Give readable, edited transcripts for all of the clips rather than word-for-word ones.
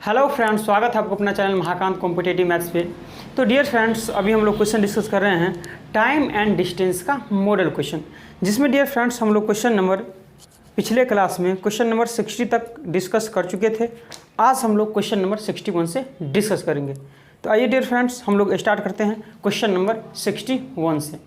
Hello friends, स्वागत है आपको अपना चैनल महाकांत कॉम्पिटेटिव मैथ्स पे। तो डियर फ्रेंड्स, अभी हम लोग क्वेश्चन डिस्कस कर रहे हैं टाइम एंड डिस्टेंस का मॉडल क्वेश्चन, जिसमें डियर फ्रेंड्स हम लोग क्वेश्चन नंबर पिछले क्लास में क्वेश्चन नंबर 60 तक डिस्कस कर चुके थे। आज हम लोग क्वेश्चन नंबर 61 से डिस्कस करेंगे। तो आइए डियर फ्रेंड्स, हम लोग स्टार्ट करते हैं क्वेश्चन नंबर 61 से।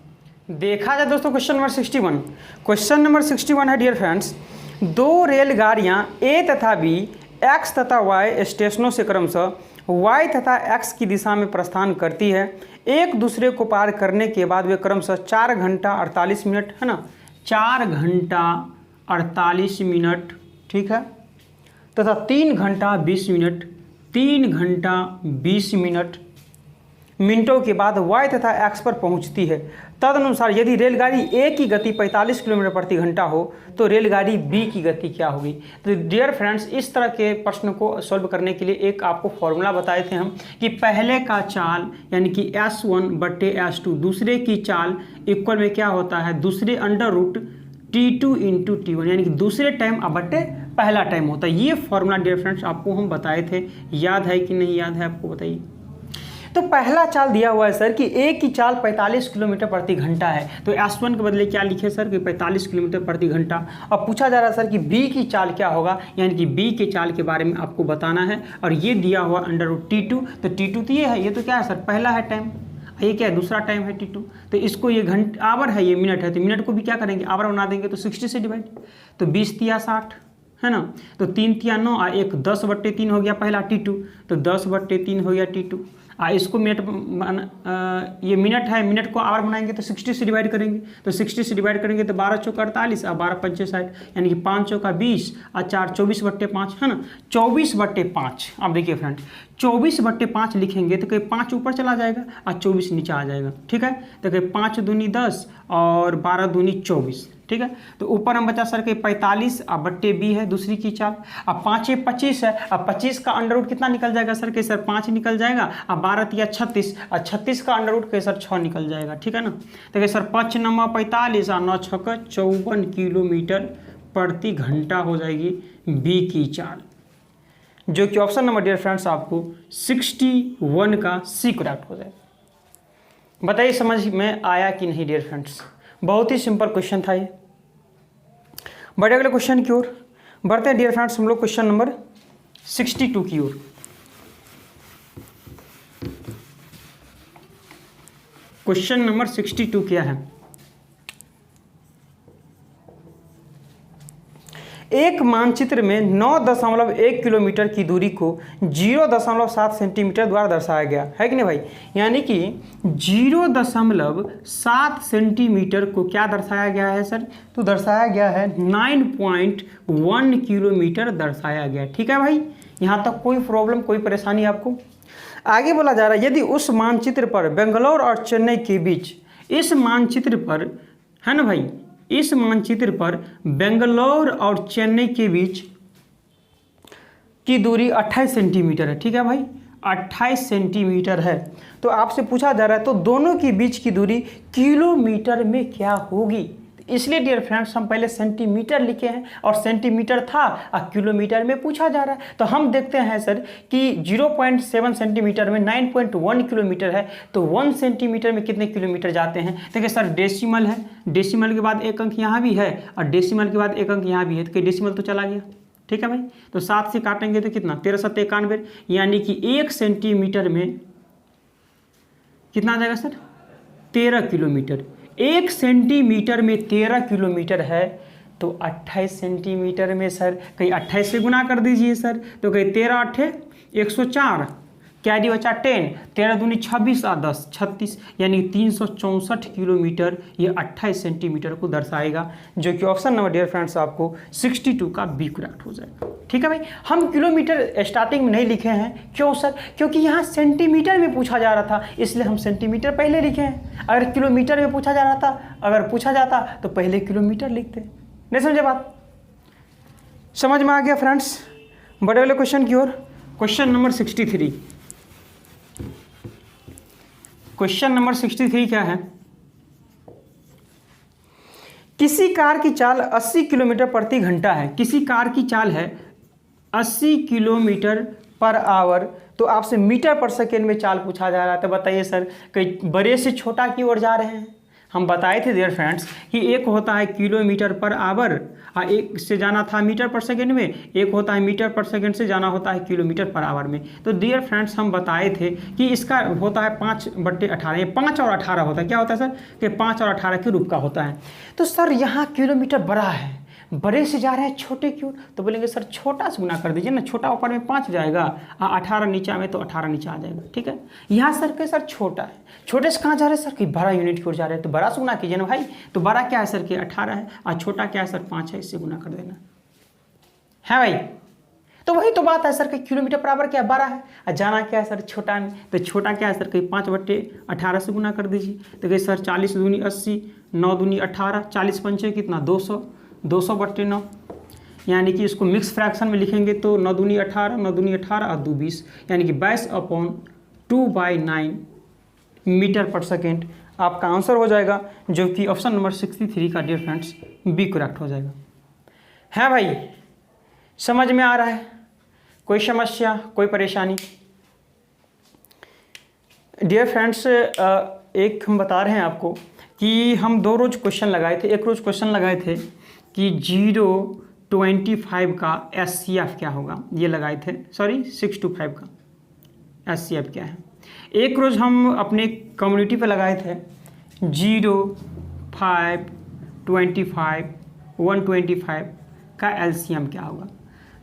देखा जाए दोस्तों क्वेश्चन नंबर 61। क्वेश्चन नंबर 61 है डियर फ्रेंड्स, दो रेलगाड़ियाँ ए तथा बी एक्स तथा वाई स्टेशनों से क्रमशः वाई तथा एक्स की दिशा में प्रस्थान करती है। एक दूसरे को पार करने के बाद वे क्रमशः 4 घंटा 48 मिनट, है ना, 4 घंटा 48 मिनट, ठीक है, तथा 3 घंटा 20 मिनट, 3 घंटा 20 मिनटों के बाद वाई तथा एक्स पर पहुंचती है। तदनुसार यदि रेलगाड़ी ए की गति 45 किलोमीटर प्रति घंटा हो तो रेलगाड़ी बी की गति क्या होगी। तो डियर फ्रेंड्स, इस तरह के प्रश्न को सॉल्व करने के लिए एक आपको फॉर्मूला बताए थे हम कि पहले का चाल यानी कि S1 बट्टे S2, दूसरे की चाल इक्वल में क्या होता है, दूसरे under root T2 into T1, यानी कि दूसरे टाइम बट्टे पहला टाइम होता है। ये फॉर्मूला डियर फ्रेंड्स आपको हम बताए थे, याद है कि नहीं याद है आपको, बताइए। तो पहला चाल दिया हुआ है सर कि ए की चाल 45 किलोमीटर प्रति घंटा है, तो S1 के बदले क्या लिखे सर कि 45 किलोमीटर प्रति घंटा। अब पूछा जा रहा है सर कि बी की चाल क्या होगा, यानी कि बी के चाल के बारे में आपको बताना है। और ये दिया हुआ अंडर रूट T2, तो T2 तो ये है, ये तो क्या है सर, पहला है टाइम, ये क्या है, दूसरा टाइम है T2। तो इसको ये घंटे आवर है, ये मिनट है, तो मिनट को भी क्या करेंगे, आवर बना देंगे, तो 60 से डिवाइड, तो 20 तिया 60, है ना, तो 3 तिया 9 और 1 10 बट्टे 3 हो गया पहला T2, तो 10 बट्टे 3 हो गया T2। इसको मिनट, ये मिनट है, मिनट को आवर बनाएंगे तो 60 से डिवाइड करेंगे, तो 60 से डिवाइड करेंगे तो 12 चौका 48 और 12 पंचे 60, यानी कि 5 चौका 20 और 4 24 बट्टे 5, है ना, 24 बट्टे 5। अब देखिए फ्रेंड, 24 बट्टे 5 लिखेंगे तो कहीं 5 ऊपर चला जाएगा और 24 नीचे आ जाएगा, ठीक है। तो कहीं 5 दूनी 10 और 12 दूनी 24, ठीक है। तो ऊपर हम बचा सर के 45 और बट्टे बी है दूसरी की चाल, अब 5 25 है, अब 25 का अंडर रूट कितना निकल जाएगा सर के सर 5 निकल जाएगा, अब 12 तिया 36 और 36 का अंडर रूट के सर 6 निकल जाएगा, ठीक है ना। तो के सर 5 नंबर 45 और 9 छक्का 54 किलोमीटर प्रति घंटा हो जाएगी बी की चाल, जो कि ऑप्शन नंबर डियर फ्रेंड्स आपको 61 का सी करेक्ट हो जाएगा। बताइए समझ में आया कि नहीं डियर फ्रेंड्स, बहुत ही सिंपल क्वेश्चन था ये। बढ़े अगले क्वेश्चन की ओर बढ़ते हैं डियर फ्रेंड्स, हम लोग क्वेश्चन नंबर 62 की ओर। क्वेश्चन नंबर 62 क्या है, एक मानचित्र में 9.1 किलोमीटर की दूरी को 0.7 सेंटीमीटर द्वारा दर्शाया गया है कि नहीं भाई, यानी कि 0.7 सेंटीमीटर को क्या दर्शाया गया है सर, तो दर्शाया गया है 9.1 किलोमीटर दर्शाया गया, ठीक है भाई। यहाँ तक कोई प्रॉब्लम, कोई परेशानी आपको। आगे बोला जा रहा है, यदि उस मानचित्र पर बेंगलोर और चेन्नई के बीच, इस मानचित्र पर, है ना भाई, इस मानचित्र पर बेंगलोर और चेन्नई के बीच की दूरी 28 सेंटीमीटर है, ठीक है भाई, 28 सेंटीमीटर है। तो आपसे पूछा जा रहा है तो दोनों के बीच की दूरी किलोमीटर में क्या होगी, इसलिए डियर फ्रेंड्स हम पहले सेंटीमीटर लिखे हैं और सेंटीमीटर था और किलोमीटर में पूछा जा रहा है। तो हम देखते हैं सर कि 0.7 सेंटीमीटर में 9.1 किलोमीटर है, तो 1 सेंटीमीटर में कितने किलोमीटर जाते हैं। देखिए सर डेसिमल है, डेसिमल के बाद एक अंक यहाँ भी है और डेसिमल के बाद एक अंक यहाँ भी है, तो डेसिमल तो चला गया, ठीक है भाई। तो 7 से काटेंगे तो कितना, 13 7 91, यानी कि 1 सेंटीमीटर में कितना आ जाएगा सर, 13 किलोमीटर। 1 सेंटीमीटर में 13 किलोमीटर है, तो 28 सेंटीमीटर में सर कहीं 28 से गुना कर दीजिए सर, तो कहीं 13 8 104, कैरी बचा 10, 13 दूनी 26 और 10 36, यानी 364 किलोमीटर ये 28 सेंटीमीटर को दर्शाएगा, जो कि ऑप्शन नंबर डियर फ्रेंड्स आपको 62 का बी करेक्ट हो जाएगा, ठीक है भाई। हम किलोमीटर स्टार्टिंग में नहीं लिखे हैं, क्यों सर, क्योंकि यहाँ सेंटीमीटर में पूछा जा रहा था, इसलिए हम सेंटीमीटर पहले लिखे हैं। अगर किलोमीटर में पूछा जा रहा था, अगर पूछा जाता तो पहले किलोमीटर लिखते। नहीं समझे बात, समझ में आ गया फ्रेंड्स। बड़े वाले क्वेश्चन की ओर, क्वेश्चन नंबर 63। क्वेश्चन नंबर 63 क्या है, किसी कार की चाल 80 किलोमीटर प्रति घंटा है, किसी कार की चाल है 80 किलोमीटर पर आवर, तो आपसे मीटर पर सेकेंड में चाल पूछा जा रहा है। तो बताइए सर कि बड़े से छोटा की ओर जा रहे हैं। हम बताए थे डियर फ्रेंड्स कि एक होता है किलोमीटर पर आवर और एक से जाना था मीटर पर सेकेंड में, एक होता है मीटर पर सेकेंड से जाना होता है किलोमीटर पर आवर में। तो डियर फ्रेंड्स हम बताए थे कि इसका होता है 5/18, ये 5 और 18 होता है। क्या होता है सर कि 5 और 18 के रूप का होता है। तो सर यहाँ किलोमीटर बड़ा है, बड़े से जा रहे हैं छोटे की ओर, तो बोलेंगे सर छोटा से गुना कर दीजिए ना, छोटा ऊपर में 5 जाएगा और 18 नीचा में तो 18 नीचे आ जाएगा। ठीक है, यहाँ सर के सर छोटा है, छोटे से कहाँ जा रहे हैं सर कि बड़ा यूनिट की ओर जा रहे हैं, तो बड़ा से गुना कीजिए ना भाई। तो बड़ा क्या है सर कि 18 है और छोटा क्या है सर 5 है, इससे गुना कर देना है भाई। तो वही तो बात है सर कि किलोमीटर बराबर क्या 12 है और जाना क्या है सर छोटा में, तो छोटा क्या है सर कि 5/18 से गुना कर दीजिए। तो कहीं सर 40 दूनी 80, 9 दूनी 18, 40 पंचे कितना 200, 200/9, यानी कि इसको मिक्स फ्रैक्शन में लिखेंगे तो 9 दूनी 18, 9 दूनी 18 और 2 20, यानी कि 22/2/9 मीटर पर सेकेंड आपका आंसर हो जाएगा, जो कि ऑप्शन नंबर 63 का डियर फ्रेंड्स बी करेक्ट हो जाएगा। है भाई, समझ में आ रहा है? कोई समस्या, कोई परेशानी? डियर फ्रेंड्स एक हम बता रहे हैं आपको कि हम 2 रोज क्वेश्चन लगाए थे। एक रोज क्वेश्चन लगाए थे कि 0-25 का SCF क्या होगा, ये लगाए थे, सॉरी 6-5 का SCF क्या है। एक रोज हम अपने कम्युनिटी पे लगाए थे 0, 5, 25, 125 का LCM क्या होगा।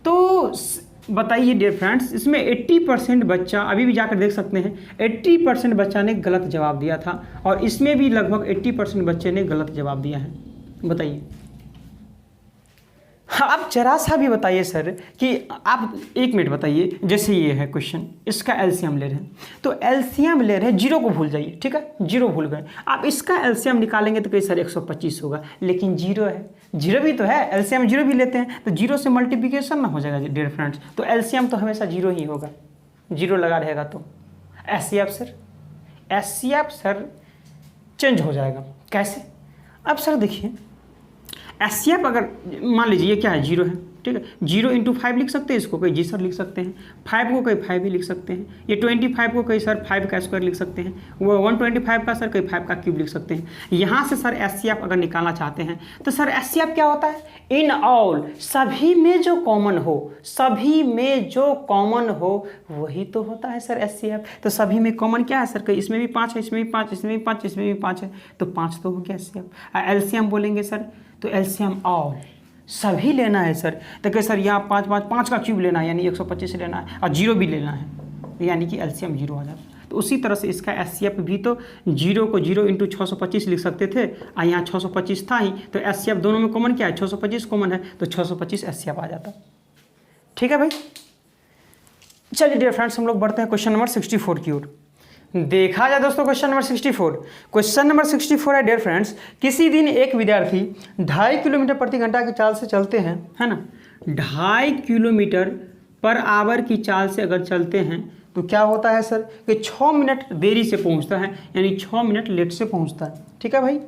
तो बताइए डियर फ्रेंड्स, इसमें 80% बच्चा, अभी भी जाकर देख सकते हैं, 80% बच्चा ने गलत जवाब दिया था और इसमें भी लगभग 80% बच्चे ने गलत जवाब दिया है। बताइए, आप जरा सा भी बताइए सर कि आप 1 मिनट बताइए, जैसे ये है क्वेश्चन, इसका एलसीएम ले रहे हैं, तो एलसीएम ले रहे हैं, 0 को भूल जाइए, ठीक है, 0 भूल गए, आप इसका एलसीएम निकालेंगे तो कहीं सर 125 होगा, लेकिन 0 है, 0 भी तो है, एलसीएम 0 भी लेते हैं तो 0 से मल्टीप्लिकेशन ना हो जाएगा डियर फ्रेंड्स, तो एलसीएम तो हमेशा 0 ही होगा, 0 लगा रहेगा। तो एचसीएफ सर चेंज हो जाएगा, कैसे? अब सर देखिए, एचसीएफ अगर मान लीजिए ये क्या है, 0 है, ठीक है, 0 × 5 लिख सकते हैं इसको, कोई जी सर लिख सकते हैं, 5 को कोई 5 भी लिख सकते हैं, ये 25 को कोई सर 5 का स्क्वायर लिख सकते हैं, वो 125 का सर कोई 5 का क्यूब लिख सकते हैं। यहाँ से सर एचसीएफ अगर निकालना चाहते हैं तो सर एचसीएफ क्या होता है? इन ऑल, सभी में जो कॉमन हो, सभी में जो कॉमन हो वही तो होता है सर एचसीएफ। तो सभी में कॉमन क्या है सर? कहीं इसमें भी 5 है, इसमें भी 5, इसमें भी 5, इसमें भी 5 है, तो 5 तो हो गया एचसीएफ। एलसीएम बोलेंगे सर, तो एलसीएम ऑल, सभी लेना है सर, तो क्या सर यहाँ 5 का क्यूब लेना है, यानी 125 लेना है, और 0 भी लेना है, यानी कि एलसीएम 0 आ जाता है। तो उसी तरह से इसका एचसीएफ भी तो 0 को 0 × 625 लिख सकते थे, और यहाँ 625 था ही, तो एचसीएफ दोनों में कॉमन क्या है? 625 कॉमन है, तो 625 एचसीएफ आ जाता। ठीक है भाई, चलिए डियर फ्रेंड्स, हम लोग बढ़ते हैं क्वेश्चन नंबर 64 की ओर। देखा जाए दोस्तों क्वेश्चन नंबर 64, क्वेश्चन नंबर 64 है डियर फ्रेंड्स, किसी दिन एक विद्यार्थी 2.5 किलोमीटर प्रति घंटा की चाल से चलते हैं, है ना, 2.5 किलोमीटर पर आवर की चाल से अगर चलते हैं तो क्या होता है सर कि 6 मिनट देरी से पहुंचता है, यानी 6 मिनट लेट से पहुंचता है। ठीक है भाई,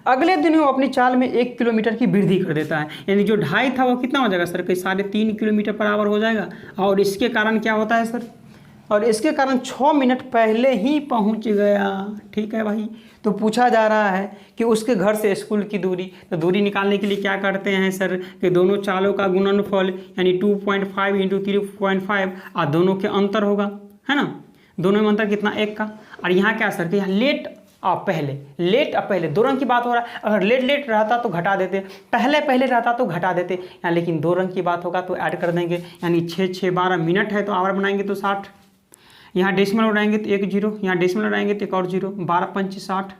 अगले दिन वो अपनी चाल में 1 किलोमीटर की वृद्धि कर देता है, यानी जो 2.5 था वो कितना हो जाएगा सर कि 3.5 किलोमीटर पर आवर हो जाएगा, और इसके कारण क्या होता है सर, और इसके कारण 6 मिनट पहले ही पहुंच गया। ठीक है भाई, तो पूछा जा रहा है कि उसके घर से स्कूल की दूरी, तो दूरी निकालने के लिए क्या करते हैं सर कि दोनों चालों का गुणनफल, यानी 2.5 × 3.5, और दोनों के अंतर होगा, है ना, दोनों में अंतर कितना, 1 का। और यहाँ क्या सर कि यहाँ लेट और पहले 2 रंग की बात हो रहा है, अगर लेट रहता तो घटा देते, पहले रहता तो घटा देते, यहाँ लेकिन 2 रंग की बात होगा तो ऐड कर देंगे, यानी 6 12 मिनट है तो आवर बनाएंगे तो 60, यहाँ डेसिमल उड़ाएंगे तो 1 0, यहाँ डेसिमल उड़ाएंगे तो 1 और 0, 12 पंच 60,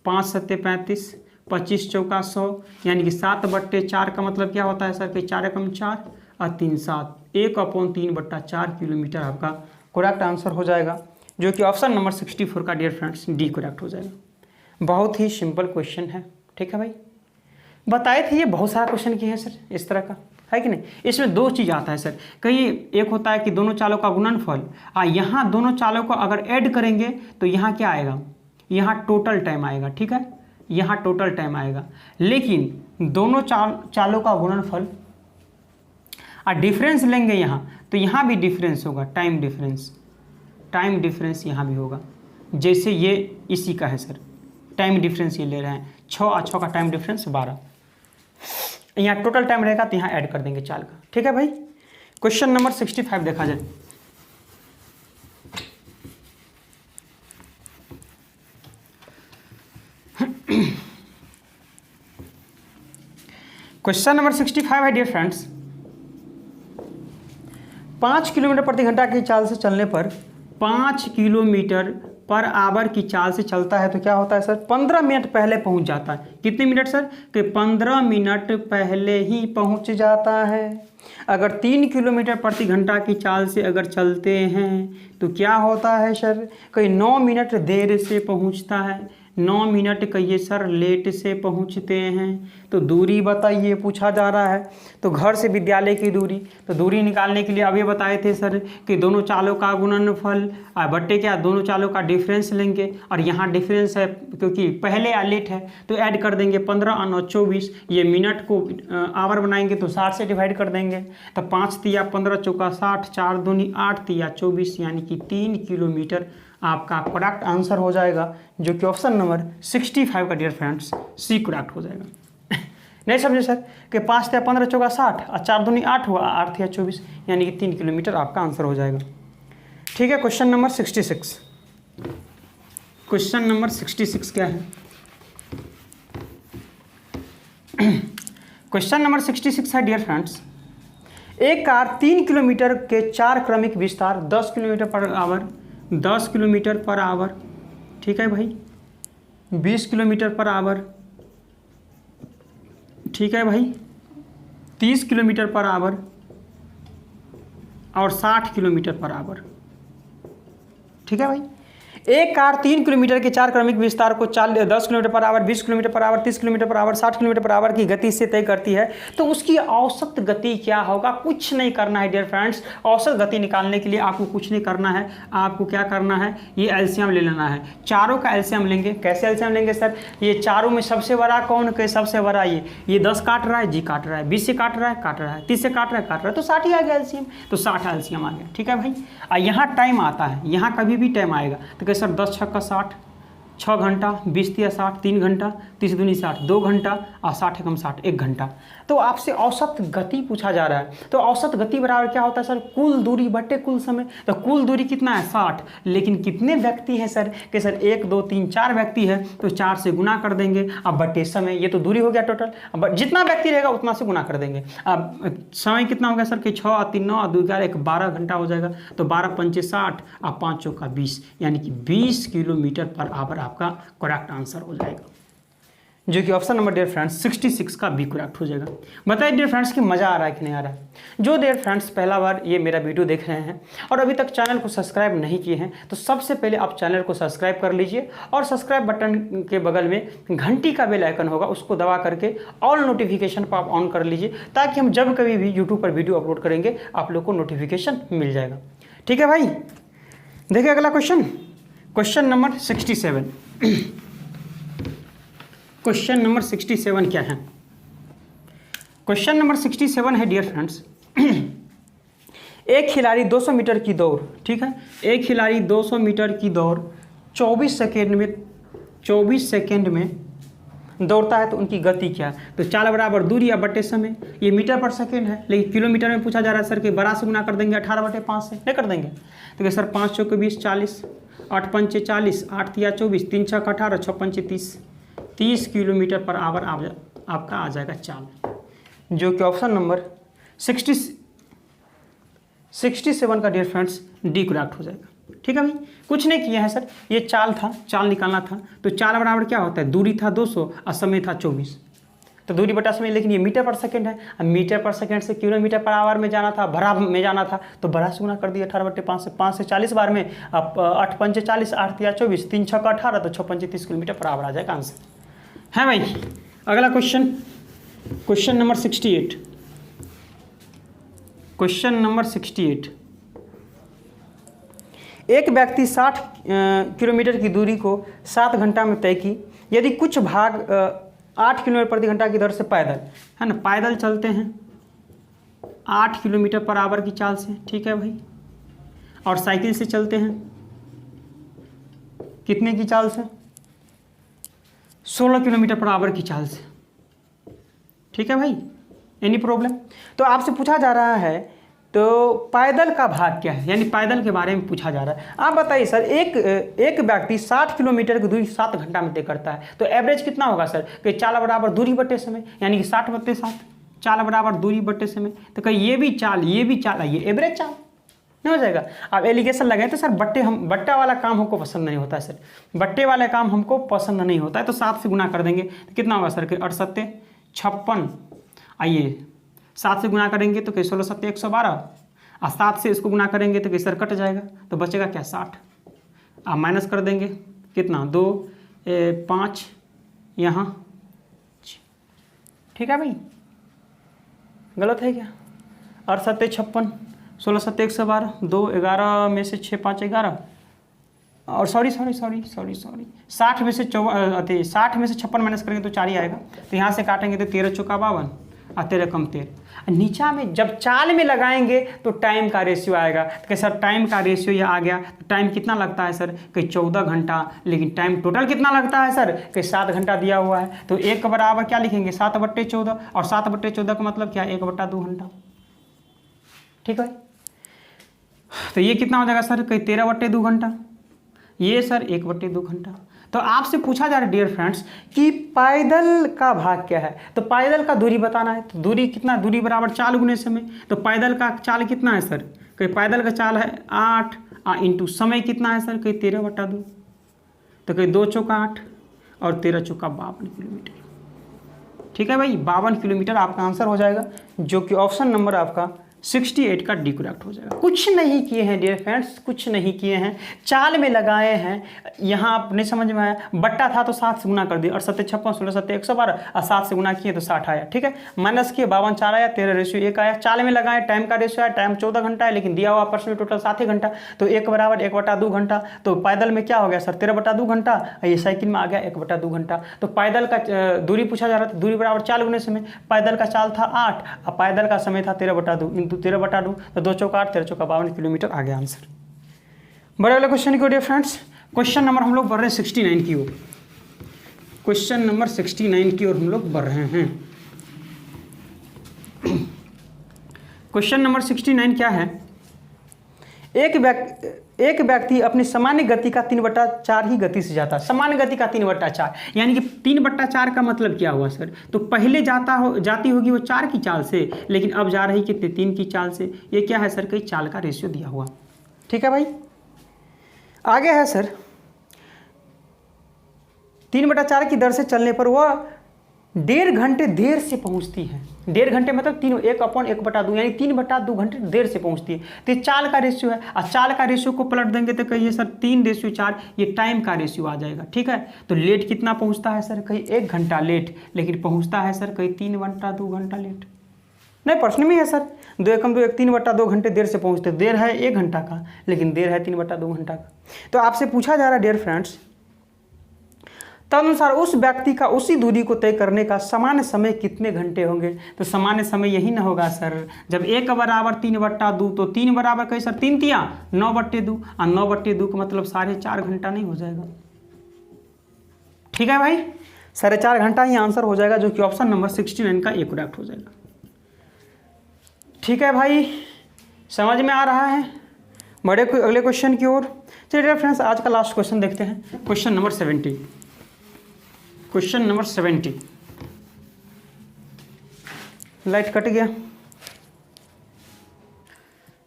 5 7 35, 25 चौका 100, यानी कि 7/4 का मतलब क्या होता है सर कि 4 × 4 और 3 7, 1/3/4 किलोमीटर आपका करेक्ट आंसर हो जाएगा, जो कि ऑप्शन नंबर 64 का डियर फ्रेंड्स डी करेक्ट हो जाएगा। बहुत ही सिंपल क्वेश्चन है। ठीक है भाई, बताए थे ये बहुत सारा क्वेश्चन किए हैं सर इस तरह का, है कि नहीं। इसमें 2 चीज़ आता है सर, कहीं एक होता है कि दोनों चालों का गुणनफल, और यहाँ दोनों चालों को अगर ऐड करेंगे तो यहाँ क्या आएगा, यहाँ टोटल टाइम आएगा। ठीक है, यहाँ टोटल टाइम आएगा, लेकिन दोनों चालों का गुणनफल और डिफरेंस लेंगे यहाँ तो यहाँ भी डिफरेंस होगा, टाइम डिफरेंस यहाँ भी होगा। जैसे ये इसी का है सर, टाइम डिफरेंस ये ले रहे हैं 6 और 6 का टाइम डिफरेंस 12, यहाँ टोटल टाइम रहेगा तो यहाँ ऐड कर देंगे चाल का। ठीक है भाई। क्वेश्चन नंबर 65 देखा जाए। क्वेश्चन नंबर 65 है डियर फ्रेंड्स, 5 किलोमीटर प्रति घंटा की चाल से चलने पर 5 किलोमीटर पर आवर की चाल से चलता है तो क्या होता है सर, 15 मिनट पहले पहुंच जाता है। कितने मिनट सर, कि 15 मिनट पहले ही पहुंच जाता है। अगर 3 किलोमीटर प्रति घंटा की चाल से अगर चलते हैं तो क्या होता है सर, कोई 9 मिनट देर से पहुंचता है, 9 मिनट कहिए सर लेट से पहुंचते हैं। तो दूरी बताइए पूछा जा रहा है, तो घर से विद्यालय की दूरी, तो दूरी निकालने के लिए अभी बताए थे सर कि दोनों चालों का गुणनफल और बट्टे क्या दोनों चालों का डिफरेंस लेंगे, और यहाँ डिफरेंस है क्योंकि पहले या लेट है तो ऐड कर देंगे 15 और 9 24, ये मिनट को आवर बनाएंगे तो 60 से डिवाइड कर देंगे, तो 5 तिया 15 चौका 60, 4 दूनी 8 तिया 24, यानी कि 3 किलोमीटर आपका करेक्ट आंसर हो जाएगा, जो कि ऑप्शन नंबर 65 का डियर फ्रेंड्स सी करेक्ट हो जाएगा। नहीं समझे सर कि 5 तिया 15 चौका 60 और 4 दूनी 8 हुआ, 8 तिया 24, यानी कि 3 किलोमीटर आपका आंसर हो जाएगा। ठीक है। क्वेश्चन नंबर 66, क्वेश्चन नंबर 66 क्या है? क्वेश्चन नंबर 66 है डियर फ्रेंड्स, एक कार 3 किलोमीटर के 4 क्रमिक विस्तार 10 kilometre per hour, 10 kilometre per hour, ठीक है भाई, 20 किलोमीटर पर आवर, ठीक है भाई, 30 किलोमीटर पर आवर और 60 किलोमीटर पर आवर। ठीक है भाई। एक कार 3 किलोमीटर के 4 क्रमिक विस्तार को 10 kilometre per hour, 20 kilometre per hour, 30 kilometre per hour, 60 kilometre per hour की गति से तय करती है, तो उसकी औसत गति क्या होगा? कुछ नहीं करना है डियर फ्रेंड्स। औसत गति निकालने के लिए आपको कुछ नहीं करना है, आपको क्या करना है, ये एलसीएम ले लेना है। चारों का एलसीएम लेंगे। कैसे एलसीएम लेंगे सर? ये चारों में सबसे बड़ा कौन के सबसे बड़ा ये 10 काट रहा है, जी काट रहा है, 20 से काट रहा है, 30 से काट रहा है, तो 60 ही आ गया एलसीएम, तो 60 एलसीएम आ गया। ठीक है भाई। और यहाँ टाइम आता है, यहाँ कभी भी टाइम आएगा तो सर 10 छक्का 60, 6 घंटा, 20 तिया 60 3 घंटा, 30 दूनी 60 2 घंटा और 60 एकम 60 1 घंटा। तो आपसे औसत गति पूछा जा रहा है, तो औसत गति बराबर क्या होता है सर? कुल दूरी बटे कुल समय। तो कुल दूरी कितना है? 60, लेकिन कितने व्यक्ति हैं सर? कि सर 1 2 3 4 व्यक्ति है, तो 4 से गुना कर देंगे। अब बटे समय, ये तो दूरी हो गया टोटल, अब जितना व्यक्ति रहेगा उतना से गुना कर देंगे। अब समय कितना हो गया सर? कि 6 और 3 9 और 2 11 1 12 घंटा हो जाएगा, तो 12 पंचे 60 और 5 चौका 20, यानी कि 20 किलोमीटर पर आवर आपका करेक्ट आंसर हो जाएगा, जो कि ऑप्शन नंबर डियर फ्रेंड्स 66 का भी करेक्ट हो जाएगा। बताइए डियर फ्रेंड्स कि मज़ा आ रहा है कि नहीं आ रहा है? जो डियर फ्रेंड्स पहला बार ये मेरा वीडियो देख रहे हैं और अभी तक चैनल को सब्सक्राइब नहीं किए हैं, तो सबसे पहले आप चैनल को सब्सक्राइब कर लीजिए, और सब्सक्राइब बटन के बगल में घंटी का बेल आइकन होगा, उसको दबा करके ऑल नोटिफिकेशन को आप ऑन कर लीजिए, ताकि हम जब कभी भी यूट्यूब पर वीडियो अपलोड करेंगे आप लोग को नोटिफिकेशन मिल जाएगा। ठीक है भाई। देखिए अगला question, question number 67। Question number 67 क्या है? क्वेश्चन नंबर 67 है डियर फ्रेंड्स, एक खिलाड़ी 200 मीटर की दौड़, ठीक है, एक खिलाड़ी 200 मीटर की दौड़ 24 सेकेंड में दौड़ता है, तो उनकी गति क्या है? तो चाल बराबर दूरी या बटे समय, ये मीटर पर सेकेंड है, लेकिन किलोमीटर में पूछा जा रहा है सर कि 12 से गुना कर देंगे, 18/5 से नहीं कर देंगे, तो सर 5 चौके 20 40, 8 पंचे 40, 8 तिया 24, 3 छक्का 18, 6 पंचे 30 किलोमीटर पर आवर आपका आ जाएगा चाल, जो कि ऑप्शन नंबर 67 का डियर फ्रेंड्स डी करेक्ट हो जाएगा। ठीक है भाई। कुछ नहीं किया है सर, ये चाल था, चाल निकालना था, तो चाल बराबर क्या होता है? दूरी था 200 और समय था 24, तो दूरी बटा समय, लेकिन ये मीटर पर सेकंड है, अब मीटर पर सेकंड से किलोमीटर पर आवर में जाना था, भरा में जाना था, तो बड़ा से गुना कर दिया 18/5 से, 5 से 40 बार में, अब 8 पंचे 40, 8 तिया 24, 3 छक्का 18, तो 6 पंचे 30 किलोमीटर पर आवर आ जाएगा आंसर है भाई। अगला question, question number 68। Question number 68, एक व्यक्ति 60 किलोमीटर की दूरी को 7 घंटा में तय की, यदि कुछ भाग 8 किलोमीटर प्रति घंटा की दर से पैदल, है ना, पैदल चलते हैं, 8 किलोमीटर पर आवर की चाल से, ठीक है भाई। और साइकिल से चलते हैं कितने की चाल से? 16 किलोमीटर पर आवर की चाल से, ठीक है भाई। Any problem? तो आपसे पूछा जा रहा है तो पैदल का भाग क्या है, यानी पैदल के बारे में पूछा जा रहा है। आप बताइए सर, एक व्यक्ति 60 किलोमीटर की दूरी 7 घंटा में तय करता है, तो एवरेज कितना होगा सर? कि चाल बराबर दूरी बटे समय, यानी कि 60/7, चाल बराबर दूरी बटे समय। तो कहीं ये भी चाल ये एवरेज चाल नहीं हो जाएगा। आप एलिगेशन लगाए तो सर बट्टा वाला काम हमको पसंद नहीं होता है सर, बट्टे वाला काम हमको पसंद नहीं होता है। तो 7 से गुना कर देंगे तो कितना होगा सर? कि 68 56। आइए 7 से गुना करेंगे तो कि 16 7 112, और 7 से इसको गुना करेंगे तो कि सर कट जाएगा, तो बचेगा क्या? 60। आप माइनस कर देंगे कितना? 2 5 यहाँ, ठीक है भाई। गलत है क्या? 68 56, 16 7 112, 2 11 में से 6 5 11, और सॉरी 60 में से 60 में से 56 माइनस करेंगे तो 4 ही आएगा। तो यहाँ से काटेंगे तो 13 चौका 52 और 13 कम 13। नीचा में जब चाल में लगाएंगे तो टाइम का रेशियो आएगा। तो सर टाइम का रेशियो ये आ गया, तो टाइम कितना लगता है सर? कि 14 घंटा। लेकिन टाइम टोटल कितना लगता है सर? कि 7 घंटा दिया हुआ है। तो 1 बराबर क्या लिखेंगे? 7/14, और 7/14 का मतलब क्या? 1/2 घंटा, ठीक है। तो ये कितना हो जाएगा सर? कि 13/2 घंटा। ये सर 1/2 घंटा। तो आपसे पूछा जा रहा है डियर फ्रेंड्स कि पैदल का भाग क्या है, तो पैदल का दूरी बताना है। तो दूरी कितना? दूरी बराबर चाल गुने समय। तो पैदल का चाल कितना है सर? कि पैदल का चाल है 8 इंटू समय कितना है सर? कि 13/2। तो कि 2 चौका 8 और 13 चौका 52 किलोमीटर, ठीक है भाई। 52 किलोमीटर आपका आंसर हो जाएगा, जो कि ऑप्शन नंबर आपका 68 का डी करेक्ट हो जाएगा। कुछ नहीं किए हैं डियर फ्रेंड्स, कुछ नहीं किए हैं, चाल में लगाए हैं। यहाँ आप नहीं समझ में आया, बट्टा था तो 7 से गुना कर दिए, और 7 56 16 7 112, और 7 से गुना किए तो 60 आया, ठीक है। माइनस किए 52 4 आया, 13 रेशियो 1 आया। चाल में लगाए, टाइम का रेशियो आया, टाइम 14 घंटा है, लेकिन दिया हुआ प्रश्न में टोटल 7 ही घंटा। तो 1 बराबर 1/2 घंटा। तो पैदल में क्या हो गया सर? 13/2 घंटा। ये साइकिल में आ गया 1/2 घंटा। तो पैदल का दूरी पूछा जा रहा था, दूरी बराबर चाल गुने समय। पैदल का चाल था 8 और पैदल का समय था 13/2 इंटू 13/2, तो 2 चौका 8 13 चौका 52 किलोमीटर आ गया आंसर। बड़े वाले क्वेश्चन की ओर फ्रेंड्स, क्वेश्चन नंबर हम लोग बढ़ रहे हैं 69 की ओर। क्वेश्चन नंबर 69 की ओर हम लोग बढ़ रहे हैं। क्वेश्चन नंबर 69 क्या है? एक व्यक्ति अपनी सामान्य गति का 3/4 ही गति से जाता है। सामान्य गति का 3/4 यानी कि 3/4 का मतलब क्या हुआ सर? तो पहले जाती होगी वो 4 की चाल से, लेकिन अब जा रही कितने? 3 की चाल से। ये क्या है सर? कई चाल का रेशियो दिया हुआ, ठीक है भाई। आगे है सर, 3/4 की दर से चलने पर वह 1.5 घंटे देर से पहुंचती है। 1.5 घंटे मतलब 1/1/2 यानी 3/2 घंटे देर से पहुंचती है। तो ये चाल का रेशियो है, और चाल का रेशियो को पलट देंगे तो कहिए सर 3/4, ये टाइम का रेशियो आ जाएगा, ठीक है। तो लेट कितना पहुंचता है सर? कहीं 1 घंटा लेट, लेकिन पहुंचता है सर कहीं 3/2 घंटा लेट। नहीं, प्रश्न में है सर 2 एकम 2 1 3/2 घंटे देर से पहुंचते। देर है 1 घंटा का, लेकिन देर है 3/2 घंटा का। तो आपसे पूछा जा रहा है डियर फ्रेंड्स, तदनुसार उस व्यक्ति का उसी दूरी को तय करने का सामान्य समय कितने घंटे होंगे? तो सामान्य समय यही ना होगा सर, जब 1 बराबर 3/2, तो 3 बराबर कहीं सर 3 तिया 9/2, और 9/2 का मतलब 4.5 घंटा नहीं हो जाएगा, ठीक है भाई। 4.5 घंटा ही आंसर हो जाएगा, जो कि ऑप्शन नंबर 69 का एक करेक्ट हो जाएगा, ठीक है भाई। समझ में आ रहा है? बड़े अगले क्वेश्चन की ओर चलिए फ्रेंड्स, आज का लास्ट क्वेश्चन देखते हैं। Question number 70। Question number 70, light cut गया।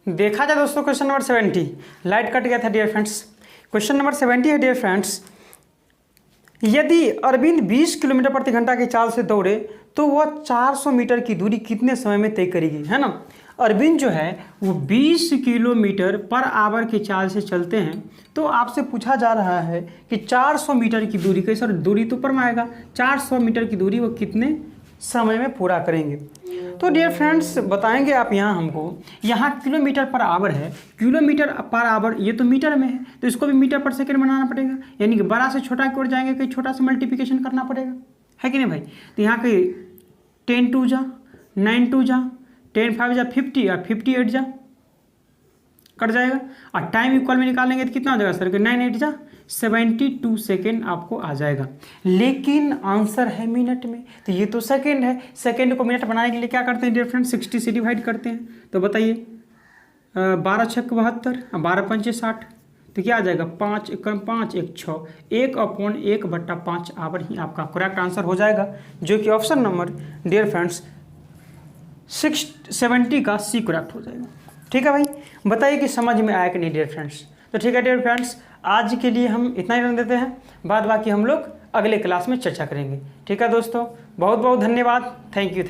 देखा जाए दोस्तों, क्वेश्चन नंबर 70 लाइट कट गया था डियर फ्रेंड्स। क्वेश्चन नंबर 70 है डियर फ्रेंड्स, यदि अरविंद 20 किलोमीटर प्रति घंटा की चाल से दौड़े तो वह 400 मीटर की दूरी कितने समय में तय करेगी, है ना। अरविंद जो है वो 20 किलोमीटर पर आवर की चाल से चलते हैं। तो आपसे पूछा जा रहा है कि 400 मीटर की दूरी, कई सर दूरी तो ऊपर में आएगा, 400 मीटर की दूरी वो कितने समय में पूरा करेंगे। तो डियर फ्रेंड्स बताएंगे आप यहाँ हमको, यहाँ किलोमीटर पर आवर है, किलोमीटर पर आवर ये तो मीटर में है, तो इसको भी मीटर पर सेकंड बनाना पड़ेगा, यानी कि बड़ा से छोटा की ओर जाएंगे, कहीं छोटा से मल्टीप्लिकेशन करना पड़ेगा, है कि नहीं भाई। तो यहाँ कहीं 10 2 जा 9 2 जा 10 5 जा 50 और 58 जा कट जाएगा। और टाइम इक्वल में निकालेंगे तो कितना हो जाएगा सर? 9 8 जा 72 सेकेंड आपको आ जाएगा। लेकिन आंसर है मिनट में, तो ये तो सेकेंड है। सेकेंड को मिनट बनाने के लिए क्या करते हैं डियर फ्रेंड? 60 से डिवाइड करते हैं। तो बताइए 12 छक 72, 12 पंचे 60, तो क्या आ जाएगा? 5 एकम 5 1 6, 1/1/5 आवर ही आपका करेक्ट आंसर हो जाएगा, जो कि ऑप्शन नंबर डियर फ्रेंड्स 70 का सी करेक्ट हो जाएगा। ठीक है भाई, बताइए कि समझ में आया कि नहीं डियर फ्रेंड्स? तो ठीक है डियर फ्रेंड्स, आज के लिए हम इतना ही रन देते हैं, बाद बाकी हम लोग अगले क्लास में चर्चा करेंगे। ठीक है दोस्तों, बहुत बहुत धन्यवाद। Thank you.